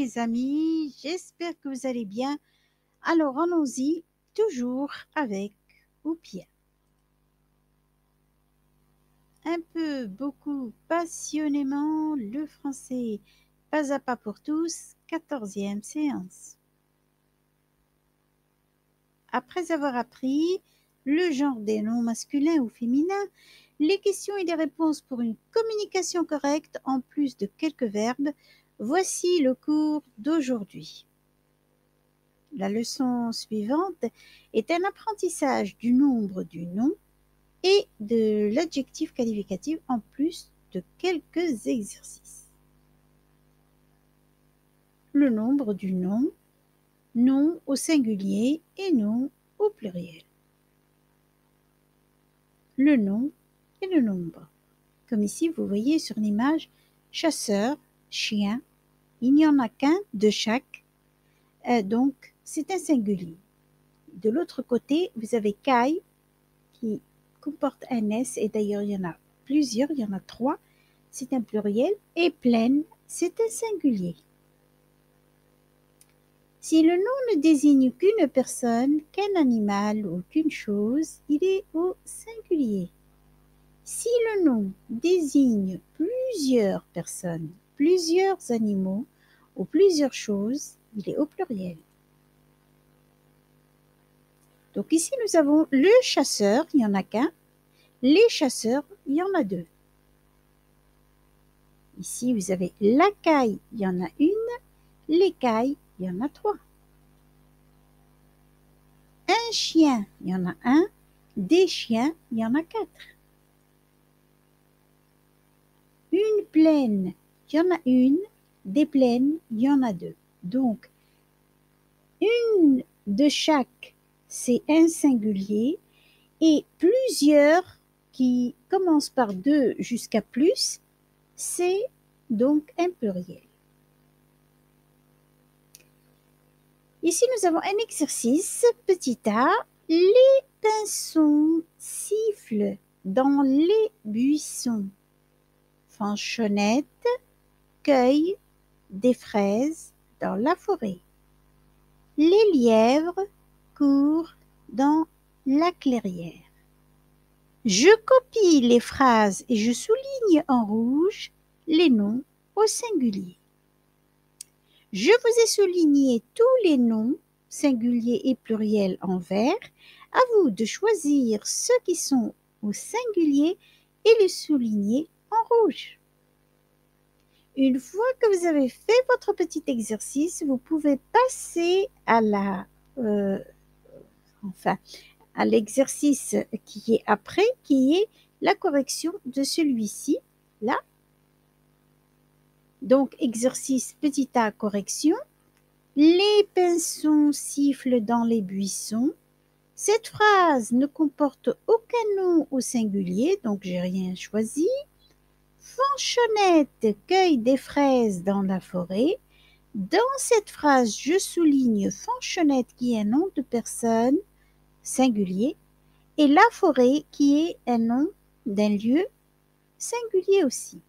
les amis, j'espère que vous allez bien. Alors allons-y, toujours avec Oupia. Un peu, beaucoup, passionnément, le français, pas à pas pour tous, 14e séance. Après avoir appris le genre des noms masculins ou féminins, les questions et les réponses pour une communication correcte en plus de quelques verbes, voici le cours d'aujourd'hui. La leçon suivante est un apprentissage du nombre du nom et de l'adjectif qualificatif en plus de quelques exercices. Le nombre du nom, nom au singulier et nom au pluriel. Le nom et le nombre. Comme ici, vous voyez sur l'image, chasseur, chien, il n'y en a qu'un de chaque, donc c'est un singulier. De l'autre côté, vous avez caille qui comporte un S, et d'ailleurs il y en a plusieurs, il y en a 3, c'est un pluriel, et plaine, c'est un singulier. Si le nom ne désigne qu'une personne, qu'un animal ou qu'une chose, il est au singulier. Si le nom désigne plusieurs personnes, plusieurs animaux ou plusieurs choses, il est au pluriel. Donc ici, nous avons le chasseur, il n'y en a qu'un. Les chasseurs, il y en a 2. Ici, vous avez la caille, il y en a une. Les cailles, il y en a 3. Un chien, il y en a un. Des chiens, il y en a 4. Une plaine, il y en a une. Des plaines, il y en a 2. Donc, une de chaque, c'est un singulier, et plusieurs qui commencent par 2 jusqu'à plus, c'est donc un pluriel. Ici, nous avons un exercice, petit a, les pinsons sifflent dans les buissons. Fanchonnette cueille des fraises dans la forêt. Les lièvres courent dans la clairière. Je copie les phrases et je souligne en rouge les noms au singulier. Je vous ai souligné tous les noms, singuliers et pluriels en vert. À vous de choisir ceux qui sont au singulier et les souligner en rouge. Une fois que vous avez fait votre petit exercice, vous pouvez passer à à l'exercice qui est après, qui est la correction de celui-ci, là. Donc, exercice petit a, correction. Les pinsons sifflent dans les buissons. Cette phrase ne comporte aucun nom au singulier, donc j'ai rien choisi. Fanchonnette cueille des fraises dans la forêt. Dans cette phrase, je souligne Fanchonnette qui est un nom de personne singulier et la forêt qui est un nom d'un lieu singulier aussi.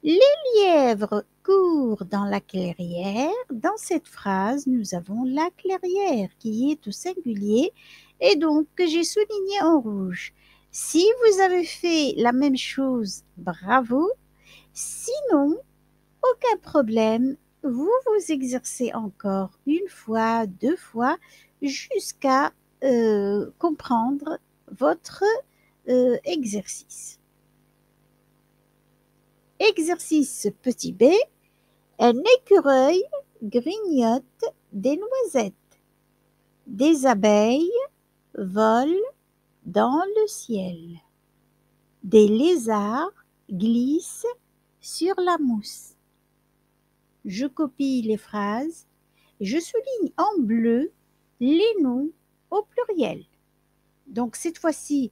Les lièvres courent dans la clairière. Dans cette phrase, nous avons la clairière qui est au singulier et donc que j'ai souligné en rouge. Si vous avez fait la même chose, bravo. Sinon, aucun problème. Vous vous exercez encore une fois, 2 fois, jusqu'à comprendre votre exercice. Exercice petit b. Un écureuil grignote des noisettes. Des abeilles volent dans le ciel. Des lézards glissent sur la mousse. Je copie les phrases et je souligne en bleu les noms au pluriel. Donc cette fois-ci,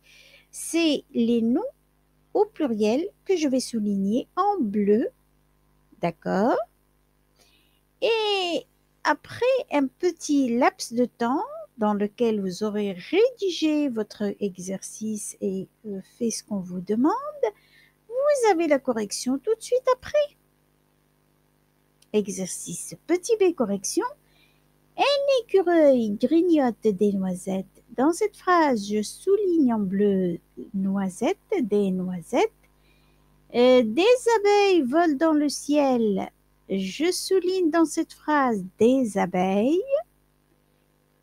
c'est les noms au pluriel que je vais souligner en bleu. D'accord? Et après un petit laps de temps dans lequel vous aurez rédigé votre exercice et fait ce qu'on vous demande, vous avez la correction tout de suite après. exercice petit b correction. Un écureuil grignote des noisettes. Dans cette phrase, je souligne en bleu noisettes, des noisettes. Des abeilles volent dans le ciel. Je souligne dans cette phrase des abeilles.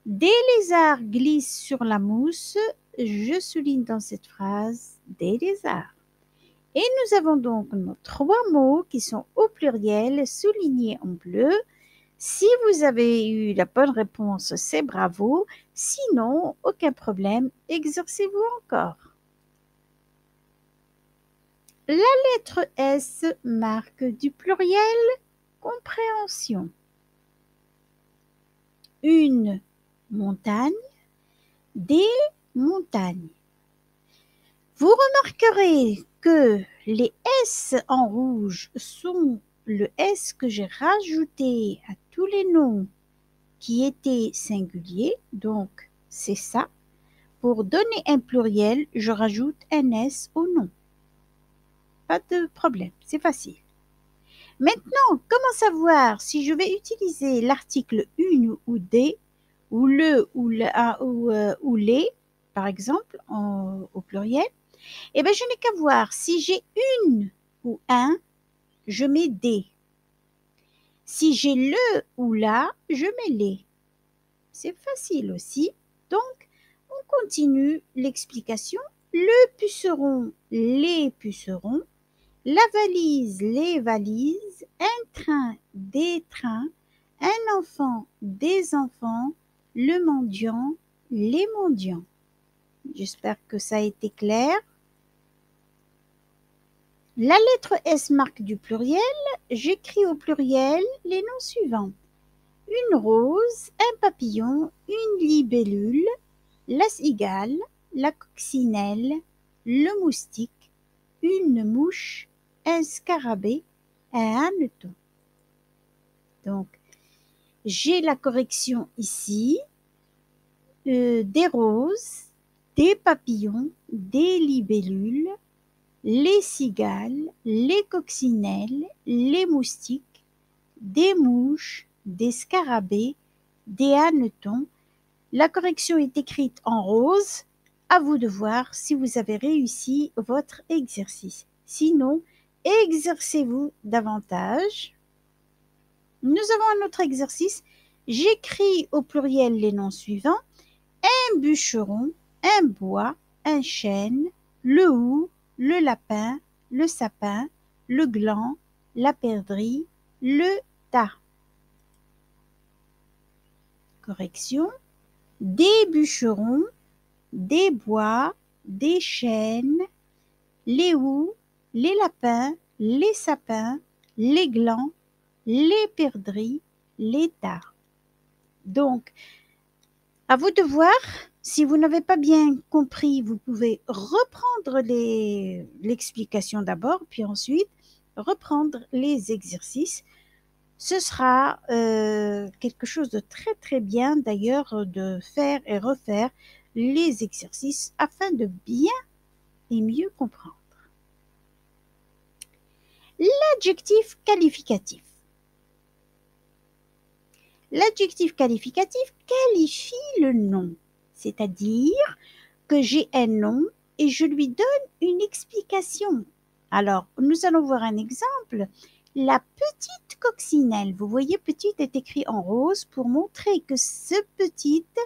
Des lézards glissent sur la mousse. Je souligne dans cette phrase des lézards. Et nous avons donc nos 3 mots qui sont au pluriel soulignés en bleu. Si vous avez eu la bonne réponse, c'est bravo. Sinon, aucun problème, exercez-vous encore. La lettre S marque du pluriel compréhension. Une montagne, des montagnes. Vous remarquerez que les S en rouge sont le S que j'ai rajouté à tous les noms qui étaient singuliers, donc c'est ça. Pour donner un pluriel, je rajoute un S au nom. Pas de problème, c'est facile. Maintenant, comment savoir si je vais utiliser l'article une ou des, ou le, ou les, par exemple, au pluriel? Eh bien, je n'ai qu'à voir. Si j'ai une ou un, je mets des. Si j'ai le ou la, je mets les. C'est facile aussi. Donc, on continue l'explication. Le puceron, les pucerons. La valise, les valises. Un train, des trains. Un enfant, des enfants. Le mendiant, les mendiants. J'espère que ça a été clair. La lettre S marque du pluriel. J'écris au pluriel les noms suivants. Une rose, un papillon, une libellule, la cigale, la coccinelle, le moustique, une mouche, un scarabée, un hanneton. Donc, j'ai la correction ici. Des roses, des papillons, des libellules, les cigales, les coccinelles, les moustiques, des mouches, des scarabées, des hannetons. La correction est écrite en rose. À vous de voir si vous avez réussi votre exercice. Sinon, exercez-vous davantage. Nous avons un autre exercice. J'écris au pluriel les noms suivants. Un bûcheron, un bois, un chêne, le hou, le lapin, le sapin, le gland, la perdrix, le tas. Correction. Des bûcherons, des bois, des chênes, les houes, les lapins, les sapins, les glands, les perdrix, les tas. Donc, à vous de voir. Si vous n'avez pas bien compris, vous pouvez reprendre l'explication d'abord, puis ensuite reprendre les exercices. Ce sera quelque chose de très très bien d'ailleurs de faire et refaire les exercices afin de bien et mieux comprendre. L'adjectif qualificatif. L'adjectif qualificatif qualifie le nom, c'est-à-dire que j'ai un nom et je lui donne une explication. Alors, nous allons voir un exemple. La petite coccinelle, vous voyez, petite est écrit en rose pour montrer que ce petite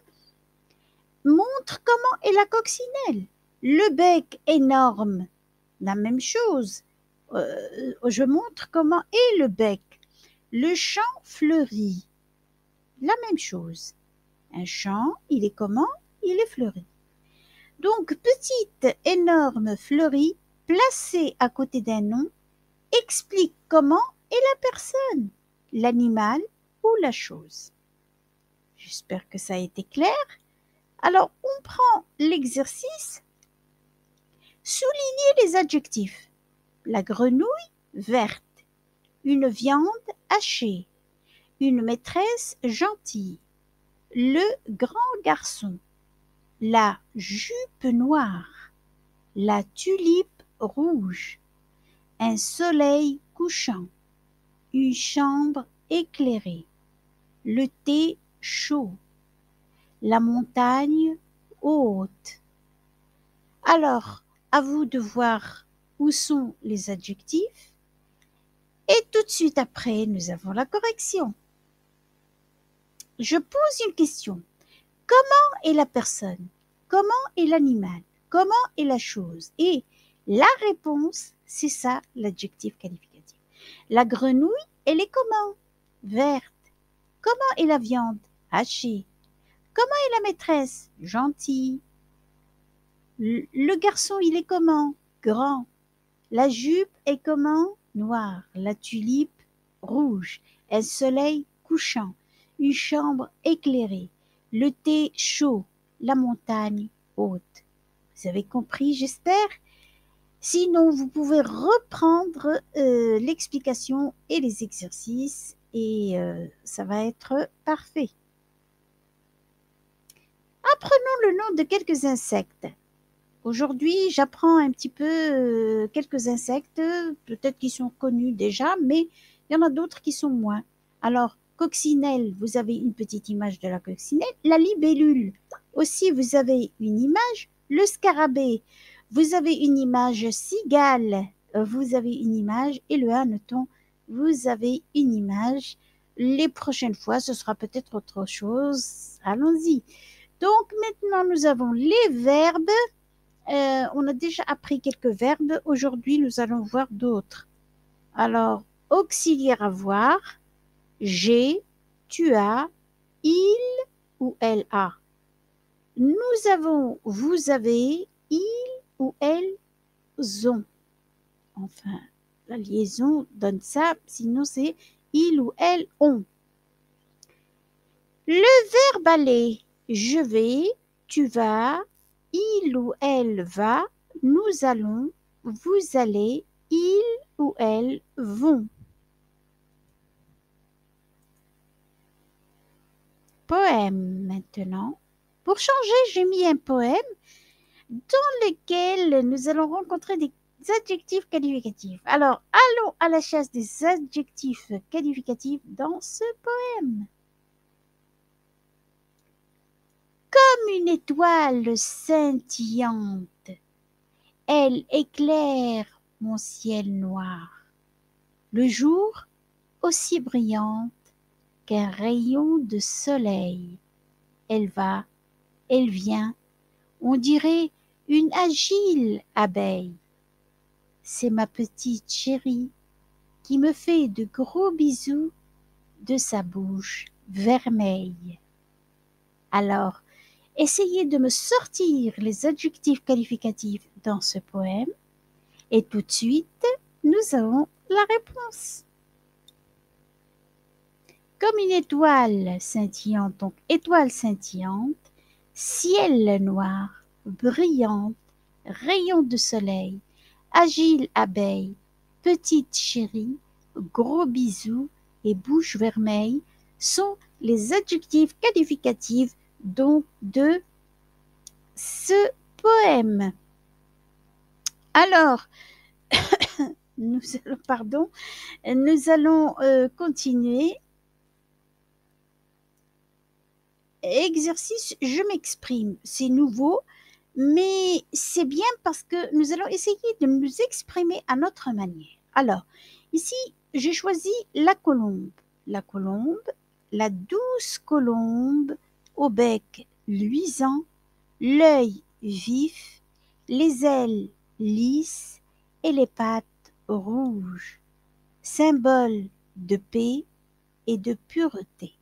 montre comment est la coccinelle. Le bec énorme, la même chose. Je montre comment est le bec. Le champ fleuri, la même chose. Un champ, il est comment? Il est fleuri. Donc, petite, énorme, fleurie, placée à côté d'un nom, explique comment est la personne, l'animal ou la chose. J'espère que ça a été clair. Alors, on prend l'exercice. Soulignez les adjectifs. La grenouille verte, une viande hachée, une maîtresse gentille, le grand garçon, la jupe noire, la tulipe rouge, un soleil couchant, une chambre éclairé, le thé chaud, la montagne haute. Alors, à vous de voir où sont les adjectifs et tout de suite après, nous avons la correction. Je pose une question. Comment est la personne? Comment est l'animal? Comment est la chose? Et la réponse, c'est ça l'adjectif qualificatif. La grenouille, elle est comment? Verte. Comment est la viande? Hachée. Comment est la maîtresse? Gentille. Le garçon, il est comment? Grand. La jupe est comment? Noire. La tulipe, rouge. Un soleil couchant. Une chambre éclairée. Le thé chaud. La montagne haute. Vous avez compris, j'espère? Sinon, vous pouvez reprendre l'explication et les exercices et ça va être parfait. Apprenons le nom de quelques insectes. Aujourd'hui, j'apprends un petit peu quelques insectes, peut-être qui sont connus déjà, mais il y en a d'autres qui sont moins. Alors, coccinelle, vous avez une petite image de la coccinelle. La libellule, aussi, vous avez une image. Le scarabée, vous avez une image. Cigale, vous avez une image. Et le hanneton, vous avez une image. Les prochaines fois, ce sera peut-être autre chose. Allons-y. Donc, maintenant, nous avons les verbes. On a déjà appris quelques verbes. Aujourd'hui, nous allons voir d'autres. Alors, auxiliaire avoir, j'ai, tu as, il ou elle a. Nous avons, vous avez, il ou elles ont. Enfin, la liaison donne ça, sinon c'est il ou elles ont. Le verbe aller, je vais, tu vas, il ou elle va, nous allons, vous allez, ils ou elles vont. Poème maintenant. Pour changer, j'ai mis un poème dans lequel nous allons rencontrer des adjectifs qualificatifs. Alors, allons à la chasse des adjectifs qualificatifs dans ce poème. Comme une étoile scintillante, elle éclaire mon ciel noir. Le jour aussi brillante qu'un rayon de soleil. Elle va, elle vient, on dirait une agile abeille. C'est ma petite chérie qui me fait de gros bisous de sa bouche vermeille. Alors, essayez de me sortir les adjectifs qualificatifs dans ce poème et tout de suite, nous avons la réponse. Comme une étoile scintillante, donc étoile scintillante, ciel noir, brillante, rayon de soleil, agile abeille, petite chérie, gros bisous et bouche vermeille sont les adjectifs qualificatifs donc de ce poème. Alors, nous allons continuer. Exercice, je m'exprime, c'est nouveau, mais c'est bien parce que nous allons essayer de nous exprimer à notre manière. Alors, ici, j'ai choisi la colombe. La colombe, la douce colombe au bec luisant, l'œil vif, les ailes lisses et les pattes rouges, symbole de paix et de pureté.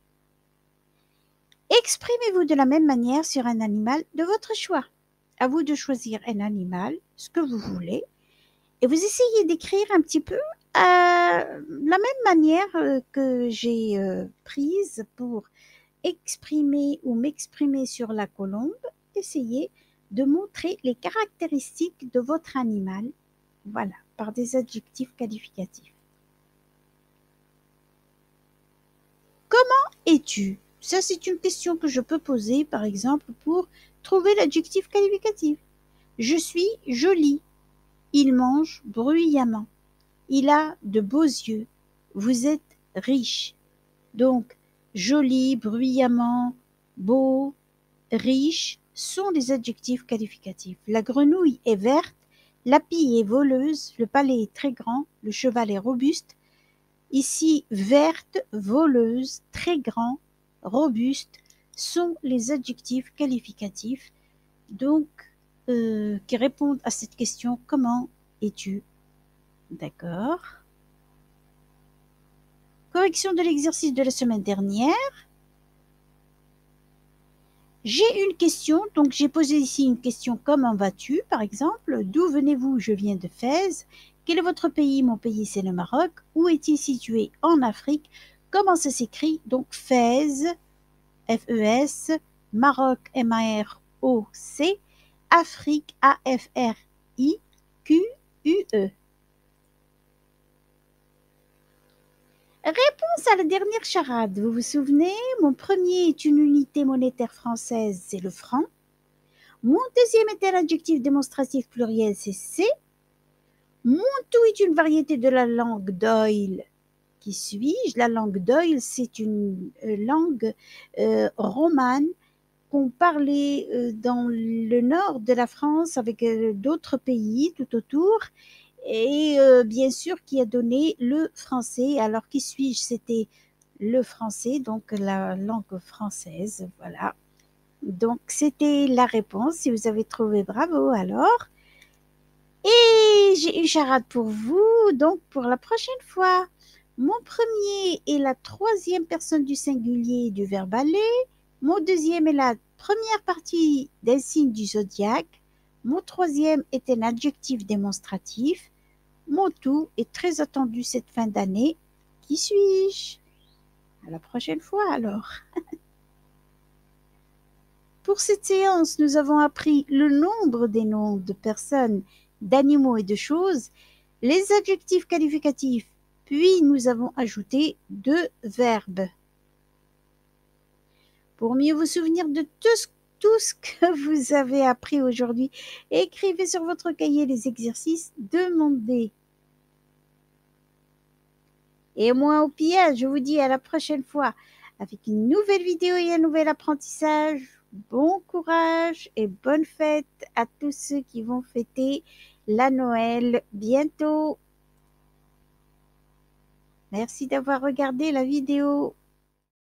Exprimez-vous de la même manière sur un animal de votre choix. À vous de choisir un animal, ce que vous voulez, et vous essayez d'écrire un petit peu la même manière que j'ai prise pour exprimer ou m'exprimer sur la colombe. Essayez de montrer les caractéristiques de votre animal, voilà, par des adjectifs qualificatifs. Comment es-tu? Ça, c'est une question que je peux poser, par exemple, pour trouver l'adjectif qualificatif. Je suis jolie. Il mange bruyamment. Il a de beaux yeux. Vous êtes riche. Donc, joli, bruyamment, beau, riche sont les adjectifs qualificatifs. La grenouille est verte, la pie est voleuse, le palais est très grand, le cheval est robuste. Ici, verte, voleuse, très grand, robuste sont les adjectifs qualificatifs donc qui répondent à cette question comment es-tu? D'accord. Correction de l'exercice de la semaine dernière. J'ai une question, donc j'ai posé ici une question comment vas-tu par exemple. D'où venez-vous? Je viens de Fès. Quel est votre pays? Mon pays c'est le Maroc. Où est-il situé? En Afrique. Comment ça s'écrit? Donc Fès, F-E-S, Maroc, M-A-R-O-C, Afrique, A-F-R-I-Q-U-E. Réponse à la dernière charade. Vous vous souvenez? Mon premier est une unité monétaire française, c'est le franc. Mon deuxième est un adjectif démonstratif pluriel, c'est C. Mon tout est une variété de la langue d'Oïl. Qui suis-je? La langue d'Oïl, c'est une langue romane qu'on parlait dans le nord de la France avec d'autres pays tout autour et bien sûr qui a donné le français. Alors qui suis-je? C'était le français, donc la langue française, voilà. Donc c'était la réponse. Si vous avez trouvé, bravo alors. Et j'ai une charade pour vous, donc pour la prochaine fois. Mon premier est la troisième personne du singulier du verbe aller. Mon deuxième est la première partie d'un signe du zodiaque. Mon troisième est un adjectif démonstratif. Mon tout est très attendu cette fin d'année. Qui suis-je? À la prochaine fois alors. Pour cette séance, nous avons appris le nombre des noms de personnes, d'animaux et de choses, les adjectifs qualificatifs, puis nous avons ajouté 2 verbes. Pour mieux vous souvenir de tout ce que vous avez appris aujourd'hui, écrivez sur votre cahier les exercices demandés. Et moi, au pillage, je vous dis à la prochaine fois avec une nouvelle vidéo et un nouvel apprentissage. Bon courage et bonne fête à tous ceux qui vont fêter la Noël bientôt. Merci d'avoir regardé la vidéo.